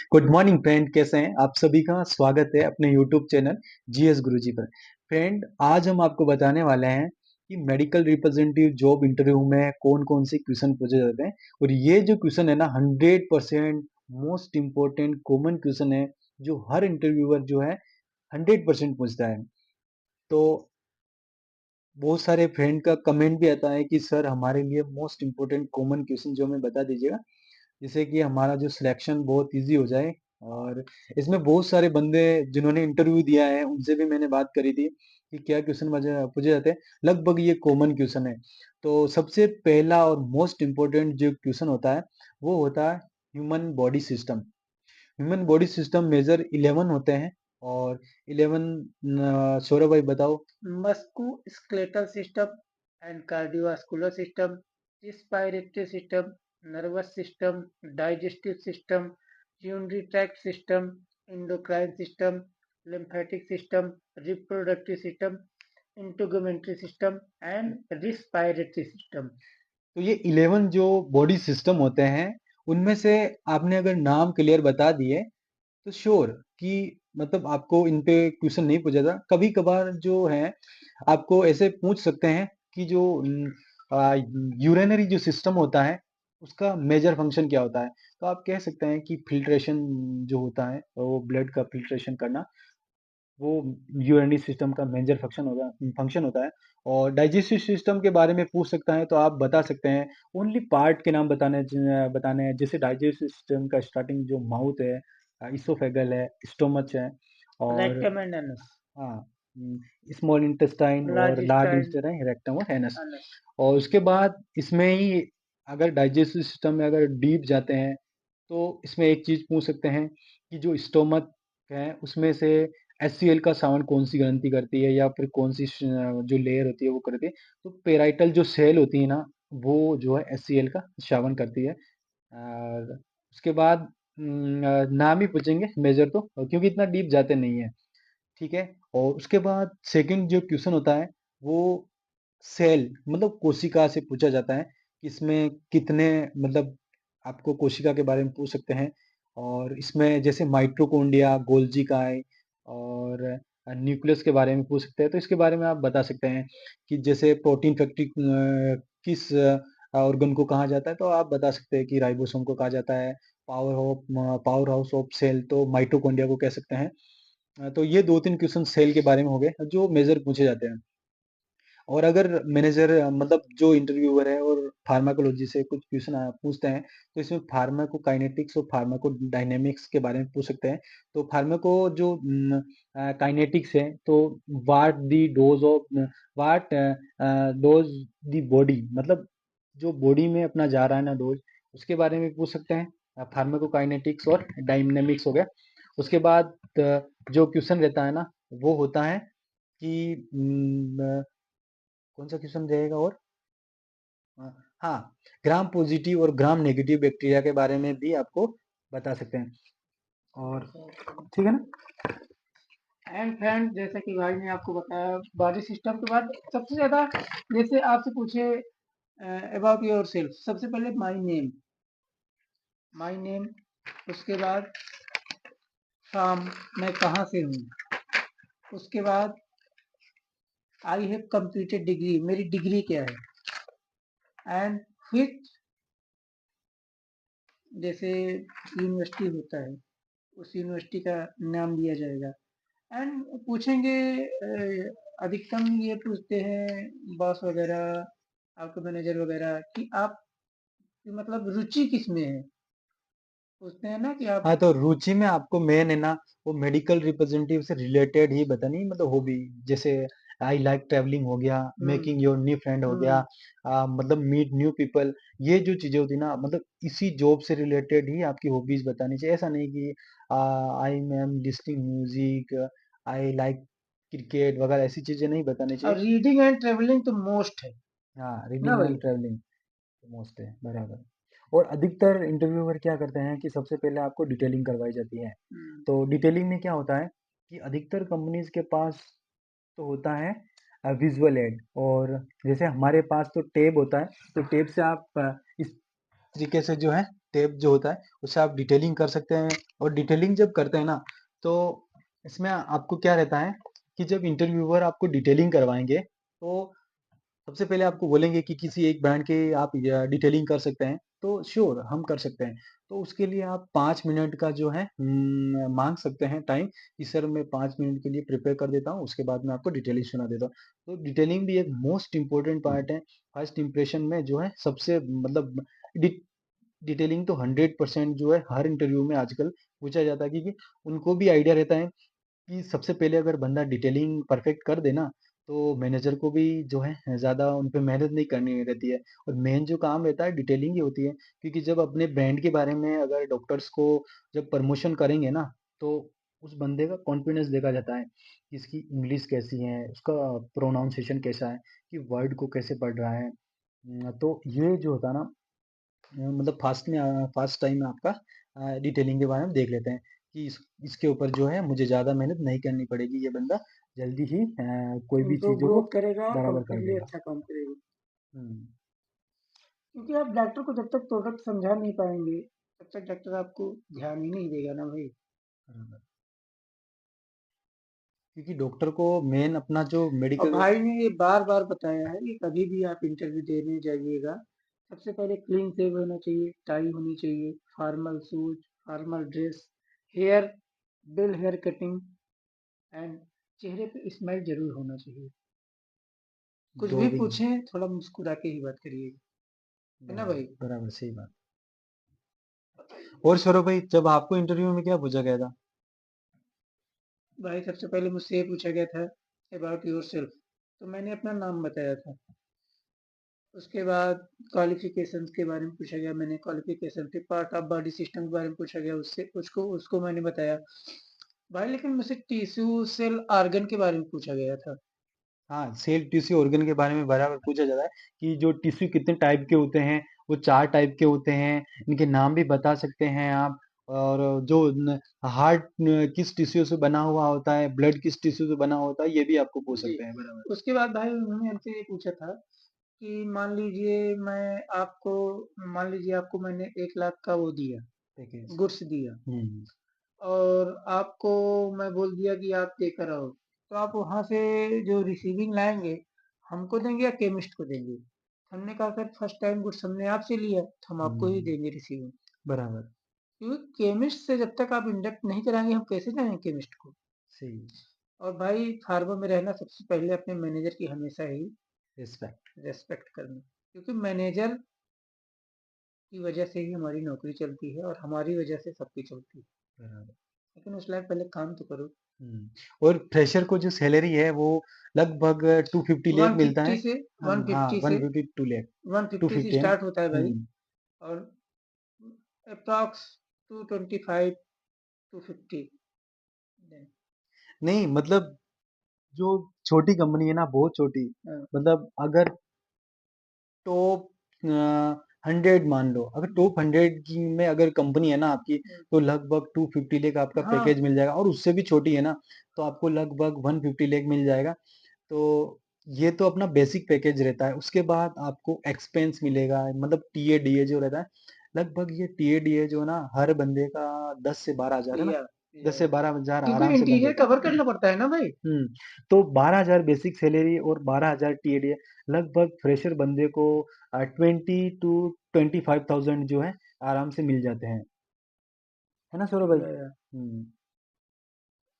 Good morning friend, कैसे हैं आप? सभी का स्वागत है अपने यूट्यूब चैनल जीएस गुरुजी पर। फ्रेंड, आज हम आपको बताने वाले हैं कि मेडिकल रिप्रेजेंटेटिव जॉब इंटरव्यू में कौन कौन से क्वेश्चन पूछे जाते हैं। और ये जो क्वेश्चन है ना, 100% मोस्ट इम्पोर्टेंट कॉमन क्वेश्चन है जो हर इंटरव्यूअर जो है 100% पूछता है। तो बहुत सारे फ्रेंड का कमेंट भी आता है कि सर हमारे लिए मोस्ट इम्पोर्टेंट कॉमन क्वेश्चन जो हमें बता दीजिएगा, जिससे कि हमारा जो सिलेक्शन बहुत इजी हो जाए। और इसमें बहुत सारे बंदे जिन्होंने इंटरव्यू दिया है उनसे भी मैंने बात करी थी कि क्या क्वेश्चन मुझे पूछे जाते हैं। लगभग ये कॉमन क्वेश्चन है। तो सबसे पहला और मोस्ट इम्पोर्टेंट जो क्वेश्चन होता है वो होता है human body system. Human body system major 11 होते हैं। और 11 सौरभ भाई बताओ। musculoskeletal system and cardiovascular system, respiratory system, nervous system, digestive system, urinary tract system, endocrine system, lymphatic system, reproductive system, integumentary system, and respiratory system. तो ये 11 जो body system होते हैं उनमें से आपने अगर नाम क्लियर बता दिए तो श्योर कि मतलब आपको इन पे क्वेश्चन नहीं पूछा था। कभी कभार जो है आपको ऐसे पूछ सकते हैं कि जो यूरिनरी जो सिस्टम होता है उसका मेजर फंक्शन क्या होता है। तो आप कह सकते हैं कि फिल्ट्रेशन जो होता है वो ब्लड का फिल्ट्रेशन करना, वो यूरिनरी सिस्टम का मेजर फंक्शन होता है। और डाइजेस्टिव सिस्टम के बारे में पूछ सकता है तो आप बता सकते हैं। ओनली पार्ट के नाम बताने हैं, जैसे डाइजेस्टिव सिस्टम का स्टार्टिंग जो माउथ है, इसोफेगल है, स्टोमच है, और Rectum and anus, हाँ, स्मॉल इंटेस्टाइन large और लार्ज intestine, इंटेस्टाइन, रेक्टम और एनस। anus. और उसके बाद इसमें ही अगर डाइजेस्टिव सिस्टम में अगर डीप जाते हैं तो इसमें एक चीज पूछ सकते हैं कि जो स्टोमक है उसमें से एचसीएल का साउंड कौन सी ग्रंथि करती है या फिर कौन सी जो लेयर होती है वो करती है। तो पेराइटल जो सेल होती है ना, वो जो है एचसीएल का श्रवण करती है। और उसके बाद नाम ही पूछेंगे मेजर, तो क्योंकि इतना डीप जाते नहीं है। ठीक है। और उसके बाद सेकंड जो क्वेश्चन होता है वो सेल मतलब कोशिका से पूछा जाता है कि इसमें कितने मतलब आपको कोशिका के बारे में पूछ सकते हैं। और इसमें जैसे माइटोकॉन्ड्रिया, गोल्जी काय और न्यूक्लियस के बारे में पूछ सकते हैं। तो इसके बारे में आप बता सकते हैं कि जैसे प्रोटीन फैक्ट्री किस ऑर्गन को कहा जाता है, तो आप बता सकते हैं कि राइबोसोम को कहा जाता है। पावर हाउस ऑफ सेल तो माइटोकॉन्ड्रिया को कह सकते हैं। तो ये 2-3 क्वेश्चन सेल के बारे में हो गए जो मेजर पूछे जाते हैं। और अगर मैनेजर मतलब जो इंटरव्यूअर है और फार्माकोलॉजी से कुछ क्वेश्चन पूछते हैं तो इसमें फार्माकोकाइनेटिक्स और फार्माकोडायनेमिक्स के बारे में पूछ सकते हैं। तो फार्माको जो काइनेटिक्स है, तो what the dose of what dose the body, मतलब जो बॉडी में अपना जा रहा है ना डोज, उसके बारे में पूछ सकते हैं। फार्माकोकाइनेटिक्स और डायनेमिक्स हो गया। उसके बाद जो क्वेश्चन रहता है ना वो होता है कि कौन सा क्वेश्चन रहेगा और हाँ, ग्राम पॉजिटिव और ग्राम नेगेटिव बैक्टीरिया के बारे में भी आपको बता सकते हैं। और ठीक है ना। एंड फ्रेंड, जैसा कि भाई ने आपको बताया, बॉडी सिस्टम के बाद सबसे ज्यादा जैसे आपसे पूछे अबाउट योर सेल्फ, सबसे पहले माई नेम, उसके बाद फ्रॉम, मैं कहाँ से हूँ, उसके बाद आई हैव कंप्लीटेड डिग्री, मेरी डिग्री क्या है, एंड फिर जैसे यूनिवर्सिटी होता है उस यूनिवर्सिटी का नाम दिया जाएगा। एंड पूछेंगे अधिकतम ये पूछते हैं बॉस वगैरह, आपके मैनेजर वगैरह, कि आप मतलब रुचि किस में है, पूछते हैं ना कि आप। हाँ, तो रुचि में आपको मेन है ना वो मेडिकल रिप्रेजेंटेटिव से रिलेटेड ही बतानी, मतलब हॉबी। जैसे आई लाइक ट्रैवलिंग हो गया, हम्म। मेकिंग योर न्यू फ्रेंड हो गया, हम्म। मतलब मीट न्यू पीपल। ये जो चीजें होती ना, मतलब इसी जॉब से रिलेटेड ही आपकी हॉबीज बतानी चाहिए। ऐसा नहीं कि I am listing music, I like cricket वगैरह, ऐसी चीजें नहीं बतानी और चाहिए। रीडिंग एंड ट्रेवलिंग तो मोस्ट है हाँ, ना रीडिंग भाई। एंड ट्रैवलिंग मोस्ट है, बराबर। और अधिकतर इंटरव्यूअर क्या करते हैं कि सबसे पहले आपको डिटेलिंग करवाई जाती है। हम्म। तो डिटेलिंग में क्या होता है कि अधिकतर कंपनीज के पास तो होता है विजुअल एड। और जैसे हमारे पास तो टेब होता है, तो टेब से आप तरीके से जो है टेप जो होता है उससे आप डिटेलिंग कर सकते हैं। और डिटेलिंग जब करते हैं ना, तो इसमें आपको क्या रहता है कि जब इंटरव्यूअर आपको डिटेलिंग करवाएंगे, तो सबसे पहले आपको बोलेंगे कि किसी एक ब्रांड के आप डिटेलिंग कर सकते हैं, तो श्योर हम कर सकते हैं। तो उसके लिए आप 5 मिनट का जो है मांग सकते हैं टाइम, कि सर मैं 5 मिनट के लिए प्रिपेयर कर देता हूँ, उसके बाद मैं आपको डिटेलिंग सुना देता हूँ। तो डिटेलिंग भी एक मोस्ट इम्पोर्टेंट पार्ट है। फर्स्ट इंप्रेशन में जो है सबसे मतलब डिटेलिंग तो 100% जो है हर इंटरव्यू में आजकल पूछा जाता है, क्योंकि उनको भी आइडिया रहता है कि सबसे पहले अगर बंदा डिटेलिंग परफेक्ट कर देना, तो मैनेजर को भी जो है ज़्यादा उन पे मेहनत नहीं करनी रहती है। और मेन जो काम रहता है डिटेलिंग ही होती है, क्योंकि जब अपने ब्रांड के बारे में अगर डॉक्टर्स को जब प्रमोशन करेंगे ना, तो उस बंदे का कॉन्फिडेंस देखा जाता है कि इसकी इंग्लिश कैसी है, उसका प्रोनाउंसिएशन कैसा है, कि वर्ड को कैसे पढ़ रहा है। तो ये जो होता है ना, मतलब फास्ट टाइम में आपका डिटेलिंग के बारे में देख लेते हैं कि इसके ऊपर जो है मुझे ज़्यादा मेहनत नहीं करनी पड़ेगी, ये बंदा जल्दी ही कोई भी इम्प्रूव चीज़ों को ग्रोथ करेगा और बराबर कंपनी कर के लिए देगा। अच्छा काम करेगा। हम्म, क्योंकि आप डॉक्टर को जब तक प्रोडक्ट समझा नहीं पाएंगे तब तक डॉक्टर आपको ध्यान ही नहीं देगा ना भाई। बराबर। क्योंकि डॉक्टर को मेन अपना जो और मेडिकल। भाई ने ये बार बार बताया है कि कभी भी आप इंटरव्यू देने जाइएगा, सबसे पहले क्लीन शेव होना चाहिए, टाई होनी चाहिए, formal shoes, formal dress, hair बिल हेयर कटिंग एंड चेहरे पे स्माइल जरूर होना चाहिए। कुछ दो भी भी। पूछें थोड़ा मुस्कुरा के ही बात करिएगा, है ना बराबर भाई? बराबर, सही बात। बताइए। और सौरभ भाई, जब आपको इंटरव्यू में क्या पूछा गया था? भाई सबसे पहले मुझसे ये पूछा गया था अबाउट योर सेल्फ, तो मैंने अपना नाम बताया था। उसके बाद क्वालिफिकेशंस के बारे में पूछा गया, मैंने क्वालिफिकेशन फिर पार्ट ऑफ बॉडी सिस्टम के बारे में पूछा गया, उससे उसको उसको मैंने बताया। भाई लेकिन मुझसे टिश्यू सेल ऑर्गन के बारे में पूछा गया था। हाँ, सेल टिश्यू ऑर्गन के बारे में बराबर पूछा जाता है कि जो टिश्यू कितने टाइप के होते हैं। वो 4 टाइप के होते हैं, इनके नाम भी बता सकते हैं आप। और जो हार्ट किस टिश्यू से बना हुआ होता है, ब्लड किस टिश्यू से बना होता है, ये भी आपको पूछ जी। सकते हैं। बराबर। उसके बाद भाई उन्होंने हमसे ये पूछा था कि मान लीजिए आपको मैंने 1 लाख का वो दिया, पैकेज। गुड्स दिया, हम्म। और आपको मैं बोल दिया कि आप देकर आओ, तो आप वहां से जो रिसीविंग लाएंगे हमको देंगे या केमिस्ट को देंगे? हमने कहा सर फर्स्ट टाइम गुड्स हमने आपसे लिया तो हम आपको ही हम्म। देंगे रिसीविंग। बराबर। क्योंकि केमिस्ट से जब तक आप इंडक्ट नहीं कराएंगे हम कैसे जाएंगे केमिस्ट को? सही। और भाई फार्मा में रहना सबसे पहले अपने मैनेजर की हमेशा ही रिस्पेक्ट। रेस्पेक्ट करनी, क्योंकि मैनेजर की वजह से ही हमारी नौकरी चलती है और हमारी वजह से सबकी चलती है। बराबर। लेकिन उस लायक पहले काम तो करो। और फ्रेशर को जो सैलरी है वो लगभग 250 लाख मिलता 150 है। से हाँ हाँ, 150 से 152 लाख। 150 से 250 है ना। स्टार्ट होता है भाई। हम्म। और अप्रॉक्स 225 250 देन। नहीं मतलब, जो छोटी कंपनी है ना, बहुत छोटी, हाँ, मतलब अगर टॉप 100 मान लो, अगर टॉप 100 की में अगर कंपनी है ना आपकी, तो लगभग 250 लाख आपका हाँ, पैकेज मिल जाएगा। और उससे भी छोटी है ना, तो आपको लगभग 150 लाख मिल जाएगा। तो ये तो अपना बेसिक पैकेज रहता है। उसके बाद आपको एक्सपेंस मिलेगा, मतलब टीए डीए जो रहता है। लगभग ये टीए डीए जो ना हर बंदे का 10 से 12 हजार है ना। या 10 से 12 हजार क्योंकि आराम से बन इंटीरियर जाता कवर है। करना पड़ता है ना भाई। तो 12 हजार बेसिक सैलरी और 12 हजार टीएडीए, लगभग फ्रेशर बंदे को 20 to 25 थाउजेंड जो है आराम से मिल जाते हैं। है ना सौरभ भाई? या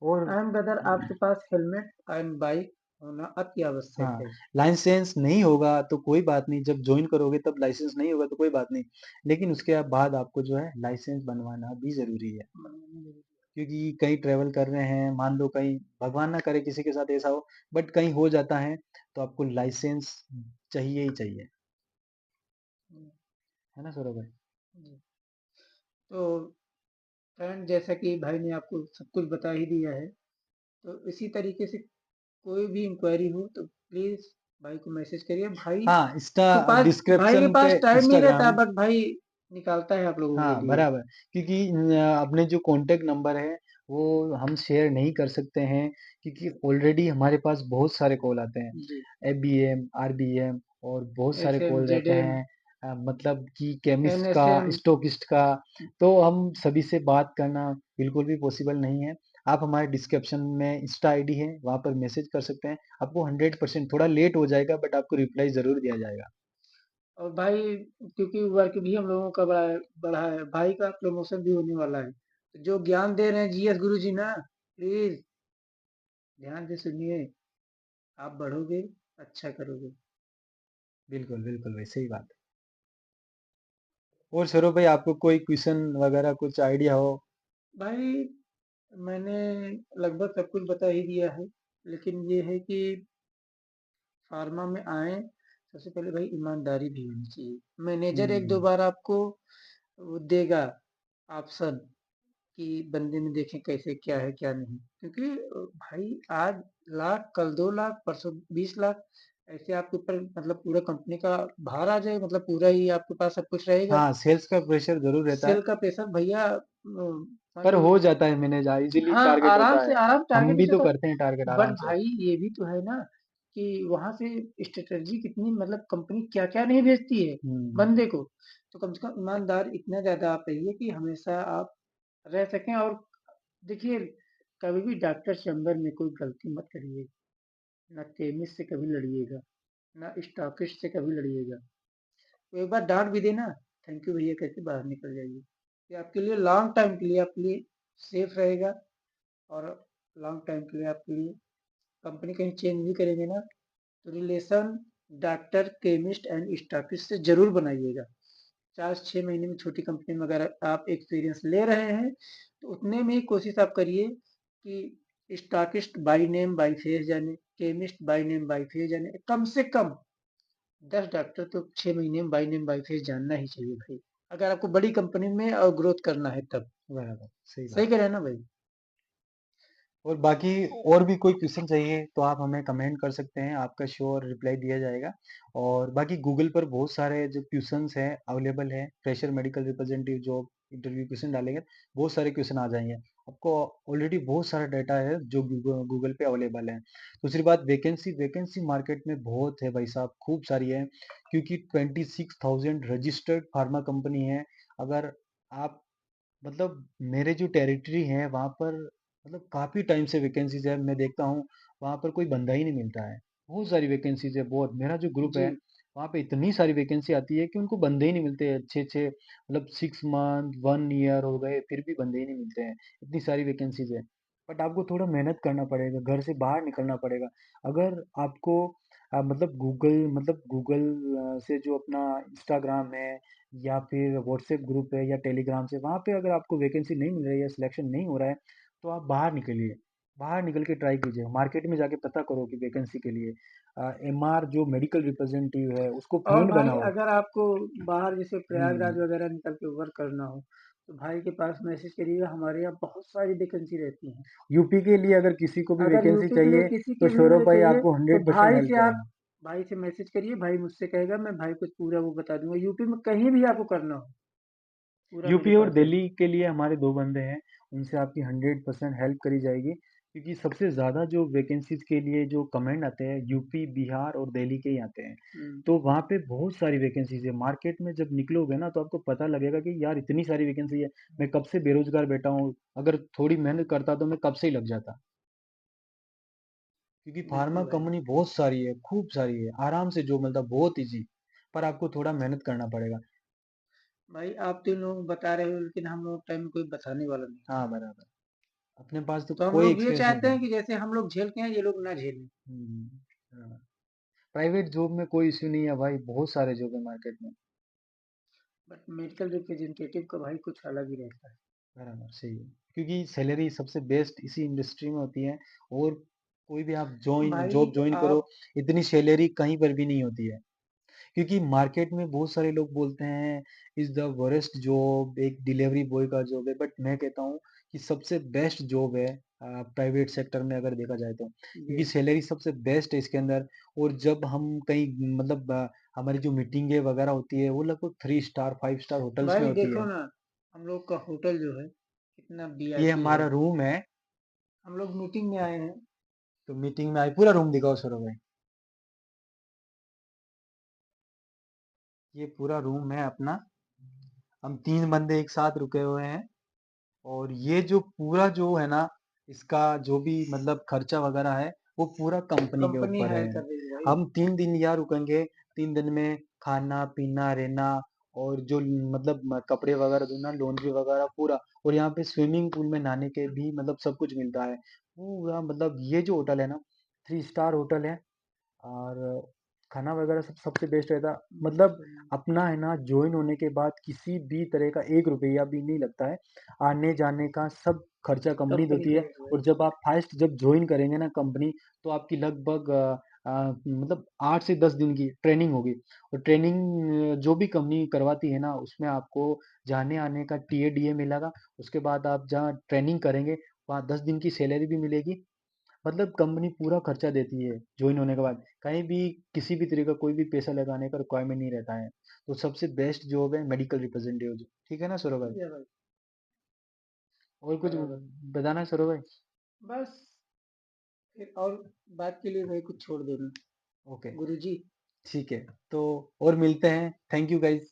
और एंड ब्रदर आपके पास हेलमेट एंड बाइक होना अति आवश्यक हाँ, है। लाइसेंस नहीं होगा तो कोई बात नहीं, जब ज्वाइन करोगे तब लाइसेंस नहीं होगा तो कोई बात नहीं। लेकिन उसके बाद आपको जो है लाइसेंस बनवाना भी जरूरी है। क्योंकि कहीं ट्रेवल कर रहे हैं, मान लो कहीं भगवान ना करे किसी के साथ ऐसा हो, बट कहीं हो जाता है, तो आपको लाइसेंस चाहिए ही चाहिए। है ना सौरभ भाई? तो फ्रेंड जैसा कि भाई ने आपको सब कुछ बता ही दिया है, तो इसी तरीके से कोई भी इंक्वायरी हो तो प्लीज भाई को मैसेज करिए। हाँ, इसका भाई के डिस्क्रिप्शन पे पास टाइम नहीं इंस्टाग्राम रहता है। बट भाई निकालता है आप लोगों के हाँ लिए। बराबर। क्योंकि अपने जो कॉन्टेक्ट नंबर है वो हम शेयर नहीं कर सकते हैं, क्योंकि ऑलरेडी हमारे पास बहुत सारे कॉल आते हैं। जी। एबीएम, आरबीएम और बहुत सारे एफ एम कॉल जेड रहते एम। हैं। मतलब कि केमिस्ट का, एनएसएम। स्टोकिस्ट का, तो हम सभी से बात करना बिल्कुल भी पॉसिबल नहीं है। आप हमारे डिस्क्रिप्शन में इंस्टा आईडी है, वहाँ पर मैसेज कर सकते हैं। आपको 100% थोड़ा लेट हो जाएगा बट आपको रिप्लाई ज़रूर दिया जाएगा। और भाई, क्योंकि वर्क भी हम लोगों का बढ़ा है, भाई का प्रमोशन भी होने वाला है, तो जो ज्ञान दे रहे हैं जीएस गुरु जी ना, प्लीज ध्यान से सुनिए। आप बढ़ोगे, अच्छा करोगे। बिल्कुल, बिल्कुल भाई, सही बात है। और सौरभ भाई, आपको कोई क्वेश्चन वगैरह कुछ आइडिया हो? भाई, मैंने लगभग सब कुछ बता ही दिया है, लेकिन ये है कि फार्मा में आए, सबसे पहले भाई ईमानदारी भी होनी चाहिए। मैनेजर एक दो हुँ, बार आपको वो देगा ऑप्शन कि बंदे में देखें कैसे क्या है क्या नहीं, क्योंकि भाई आज लाख, कल 2 लाख, परसों 20 लाख, ऐसे आपके ऊपर मतलब पूरा कंपनी का भार आ जाए, मतलब पूरा ही आपके पास सब कुछ रहेगा। हाँ, सेल्स का प्रेशर ज़रूर रहता है, सेल का प्रेशर भैया, मान पर लो। हो जाता है मैनेज, इज़िली हाँ, टारगेट आराम होता से है। आराम हम टारगेट हो भी तो जाता करते हैं टारगेट है। बट आराम से। भाई ये भी तो है ना कि वहां से स्ट्रेटजी कितनी, मतलब कंपनी क्या क्या नहीं भेजती है हुँ, बंदे को। तो कम से कम ईमानदार इतना ज्यादा आप रहिए कि हमेशा आप रह सकें। और देखिए, कभी भी डॉक्टर चैम्बर में कोई गलती मत करिए। ना केमिस्ट से कभी लड़िएगा, ना स्टॉकिस्ट से कभी लड़िएगा। तो एक बार डांट भी देना, थैंक यू भैया करके बाहर निकल जाइए। ये आपके लिए लॉन्ग टाइम के लिए, आपके लिए सेफ रहेगा। और लॉन्ग टाइम के लिए आपके लिए, कंपनी कहीं चेंज भी करेंगे ना, तो relation doctor, chemist and stockist से जरूर बनाइएगा। 4 से 6 महीने में छोटी कंपनी में अगर आप एक्सपीरियंस ले रहे हैं, तो उतने में ही कोशिश आप करिए कि stockist by name by face जाने, chemist by name by face जाने, कम से कम 10 डॉक्टर तो 6 महीने में बाई नेम बाई फेस जानना ही चाहिए भाई, अगर आपको बड़ी कंपनी में और ग्रोथ करना है तब। बराबर, सही सही बात। कह रहे हैं ना भाई? और बाकी और भी कोई क्वेश्चन चाहिए तो आप हमें कमेंट कर सकते हैं, आपका श्योर रिप्लाई दिया जाएगा। और बाकी गूगल पर बहुत सारे जो क्वेश्चंस हैं अवेलेबल है, fresher medical representative job interview question डालेंगे, बहुत सारे क्वेश्चन आ जाएंगे आपको। ऑलरेडी बहुत सारा डाटा है जो गूगल पे अवेलेबल है। दूसरी बात, वैकेंसी वैकेंसी मार्केट में बहुत है भाई साहब, खूब सारी है, क्योंकि 26,000 रजिस्टर्ड फार्मा कंपनी है। अगर आप, मतलब मेरे जो टेरिटरी है वहाँ पर, मतलब काफ़ी टाइम से वैकेंसीज है, मैं देखता हूँ वहाँ पर कोई बंदा ही नहीं मिलता है। बहुत सारी वैकेंसीज है, बहुत। मेरा जो ग्रुप जी। है वहाँ पे इतनी सारी वैकेंसी आती है कि उनको बंदे ही नहीं मिलते हैं अच्छे अच्छे, मतलब 6 मंथ 1 ईयर हो गए फिर भी बंदे ही नहीं मिलते हैं, इतनी सारी वैकेंसीज है। बट आपको थोड़ा मेहनत करना पड़ेगा, घर से बाहर निकलना पड़ेगा। अगर आपको मतलब गूगल से जो अपना इंस्टाग्राम है या फिर व्हाट्सएप ग्रुप है या टेलीग्राम से, वहाँ पे अगर आपको वैकेंसी नहीं मिल रही है, सिलेक्शन नहीं हो रहा है, तो आप बाहर निकलिए, बाहर निकल के ट्राई कीजिए, मार्केट में जाके पता करो कि वैकेंसी के लिए एमआर जो मेडिकल रिप्रेजेंटेटिव है उसको और फ्रेंड भाई, बनाओ। अगर आपको बाहर जैसे हम्म। प्रयागराज वगैरह निकल के वर्क करना हो, तो भाई के पास मैसेज करिएगा, हमारे यहाँ बहुत सारी वैकेंसी रहती हैं। यूपी के लिए अगर किसी को भी अगर वैकेंसी यूपी के लिए चाहिए किसी तो के भी सौरभ लिए भाई चाहिए, आपको तो 100% भाई हेल्प से आप, करेंगे। भाई से मैसेज करिए, भाई मुझसे कहेगा, मैं भाई को पूरा वो बता दूंगा। यूपी में कहीं भी आपको करना हो, पूरा मेरे यूपी और पास है। दिल्ली के लिए हमारे दो बंदे हैं, उनसे आपकी 100% हेल्प करी जाएगी, क्योंकि सबसे ज़्यादा जो वैकेंसीज के लिए जो कमेंट आते हैं यूपी, बिहार और दिल्ली के ही आते हैं। हम्म। तो वहाँ पे बहुत सारी वैकेंसीज है, मार्केट में जब निकलोगे ना तो आपको पता लगेगा कि यार इतनी सारी वैकेंसी है, मैं कब से बेरोजगार बैठा हूँ, अगर थोड़ी मेहनत करता तो मैं कब से ही लग जाता। क्योंकि फार्मा बिल्कुल भाई। कंपनी बहुत सारी है, खूब सारी है, आराम से जो मतलब बहुत इजी, पर आपको थोड़ा मेहनत करना पड़ेगा। भाई आप तीन लोग बता रहे हो, लेकिन हम लोग टाइम में कोई बताने वाला नहीं। हाँ बराबर, अपने पास तो तो हम कोई लोग ये एक्सपीरियंस नहीं चाहते था। हैं कि जैसे हम लोग झेल के हैं, ये लोग ना झेलें। हाँ। प्राइवेट जॉब में कोई इश्यू नहीं है भाई, बहुत सारे जॉब है मार्केट में। बट मेडिकल रिप्रेजेंटेटिव का भाई कुछ अलग ही रहता है। बराबर, सही है, क्योंकि सैलरी सबसे बेस्ट इसी इंडस्ट्री में होती है। और कोई भी आप भाई जॉब ज्वाइन करो, आप, इतनी सैलरी कहीं पर भी नहीं होती है। क्योंकि मार्केट में बहुत सारे लोग बोलते हैं इज द वरेस्ट जॉब एक डिलीवरी बॉय का जॉब है, बट मैं कहता हूँ कि सबसे बेस्ट जॉब है प्राइवेट सेक्टर में अगर देखा जाए तो, ये क्योंकि सैलरी सबसे बेस्ट है इसके अंदर। और जब हम कहीं मतलब हमारी जो मीटिंगें वगैरह होती है वो लगभग 3 स्टार 5 स्टार होटल्स में भाई होती देखो है। ना, हम लोग का होटल जो है कितना ये वीआईपी है। हमारा रूम है। हम लोग मीटिंग में आए हैं। तो मीटिंग में आए, पूरा रूम दिखाओ सौरभ भाई। ये पूरा रूम है अपना। हम 3 बंदे एक साथ रुके हुए हैं और ये जो पूरा जो है ना, इसका जो भी मतलब खर्चा वगैरह है, वो पूरा कंपनी के कंपनी ऊपर हायर है। कर रही है भाई। हम 3 दिन यहाँ रुकेंगे। 3 दिन में खाना पीना रहना और जो मतलब कपड़े वगैरह धोना, लॉन्ड्री वगैरह पूरा। और यहाँ पे स्विमिंग पूल में नहाने के भी मतलब सब कुछ मिलता है पूरा। मतलब ये जो होटल है ना, 3 स्टार होटल है। और खाना वगैरह सब सबसे बेस्ट रहता। मतलब अच्छा, अपना है ना, ज्वाइन होने के बाद किसी भी तरह का 1 रुपया भी नहीं लगता है। आने जाने का सब खर्चा कंपनी कंपनी देती है। करेगी और भाई। जब आप फर्स्ट जब ज्वाइन करेंगे ना कंपनी, तो आपकी लगभग मतलब 8 से 10 दिन की ट्रेनिंग होगी। और ट्रेनिंग जो भी कंपनी करवाती है ना, उसमें आपको जाने आने का टीए डीए मिलेगा। उसके बाद आप जहाँ ट्रेनिंग करेंगे, वहाँ 10 दिन की सैलरी भी मिलेगी। मतलब कंपनी पूरा खर्चा देती है ज्वाइन होने के बाद। कहीं भी किसी भी तरह का कोई भी पैसा लगाने का रिक्वायरमेंट नहीं रहता है। तो सबसे बेस्ट जॉब है मेडिकल रिप्रेजेंटेटिव। ठीक है ना सौरभ भाई? ठीक है भाई। और कुछ बराबर। बताना है सौरभ भाई? बस फिर और बात के लिए भाई कुछ छोड़ देना। ओके। गुरुजी। ठीक है। तो और मिलते हैं। Thank you guys.